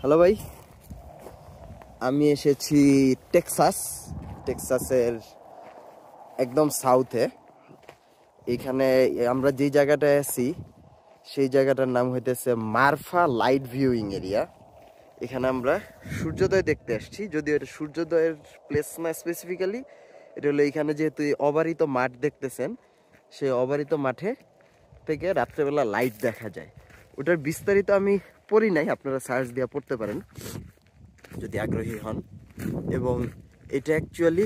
Hello ভাই, আমি এসেছি টেক্সাসের একদম সাউথে। এখানে আমরা যেই জায়গাটায় আছি সেই জায়গাটার নাম হইতেছে মারফা লাইট ভিউইং এরিয়া। এখানে আমরা সূর্যোদয় দেখতে আসছি, যদিও এটা সূর্যোদয়ের প্লেস না স্পেসিফিক্যালি। এটা হলো এখানে যেহেতু অবারিত মাঠ দেখতেছেন, সেই অবারিত মাঠে থেকে রাত্রেবেলা লাইট দেখা যায়। ওটার বিস্তারিত আমি পড়ি নাই, আপনারা সার্চ দিয়ে পড়তে পারেন যদি আগ্রহী হন। এবং এটা অ্যাকচুয়ালি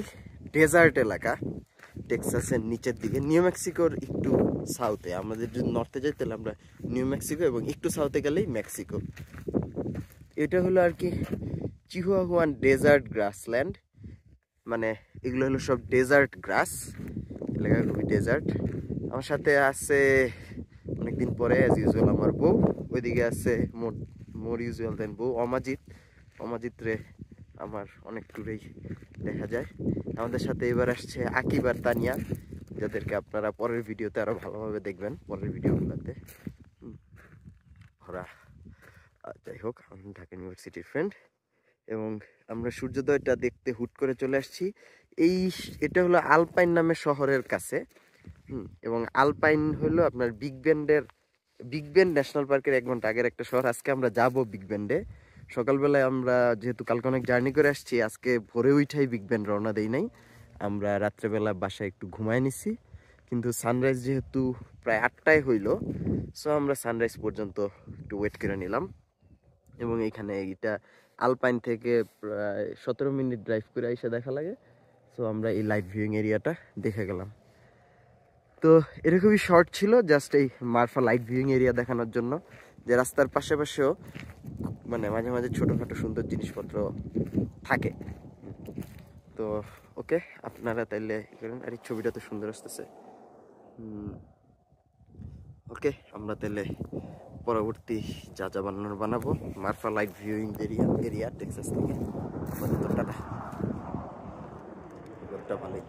ডেজার্ট এলাকা, টেক্সাসের নিচের দিকে, নিউ মেক্সিকোর একটু সাউথে। আমাদের যদি নর্থে যাই তাহলে আমরা নিউ মেক্সিকো, এবং একটু সাউথে গেলেই মেক্সিকো। এটা হলো আর কি চিহুয়াহুয়ান ডেজার্ট গ্রাসল্যান্ড, মানে এগুলো হলো সব ডেজার্ট গ্রাস এলাকা, খুবই ডেজার্ট। আমার সাথে আছে অনেকদিন পরে অ্যাজ ইউজুয়াল আমার বউ, ওইদিকে আছে মোর ইউজুয়াল দেন বউ অমাজিত রে আমার অনেক দূরেই দেখা যায়। আমাদের সাথে এবার আসছে আকিব আর তানিয়া, যাদেরকে আপনারা পরের ভিডিওতে আরো ভালোভাবে দেখবেন, পরের ভিডিওগুলোতে। ওরা যাই হোক, আমি ঢাকা ইউনিভার্সিটির ফ্রেন্ড, এবং আমরা সূর্যোদয়টা দেখতে হুট করে চলে আসছি। এটা হলো আলপাইন নামের শহরের কাছে। এবং আলপাইন হলো আপনার বিগ বেন্ড ন্যাশনাল পার্কের 1 ঘন্টা আগের একটা শহর। আজকে আমরা যাব বিগ বেন্ডে সকালবেলায়। আমরা যেহেতু কালকে অনেক জার্নি করে আসছি, আজকে ভোরে উঠাই বিগ বেন্ড রওনা দেই নাই। আমরা রাত্রেবেলা বাসায় একটু ঘুমায় নিছি, কিন্তু সানরাইজ যেহেতু প্রায় 8টায় হইলো, সো আমরা সানরাইজ পর্যন্ত একটু ওয়েট করে নিলাম। এবং এইখানে এটা আলপাইন থেকে প্রায় 17 মিনিট ড্রাইভ করে এসে দেখা লাগে। সো আমরা এই লাইট ভিউইং এরিয়াটা দেখে গেলাম। তো এটা খুবই শর্ট ছিল, জাস্ট এই মারফা লাইট ভিউইং এরিয়া দেখানোর জন্য, যে রাস্তার পাশেও মানে মাঝে মাঝে ছোটোখাটো সুন্দর জিনিসপত্র থাকে। তো ওকে, আপনারা তাইলে করেন। আর এই ছবিটা তো সুন্দর আসতেছে। ওকে, আমরা তাহলে পরবর্তী যা বানাবো মারফা লাইট ভিউইং এরিয়া টেক্সাস থেকে। আমাদের তো টাটা, ভালোই।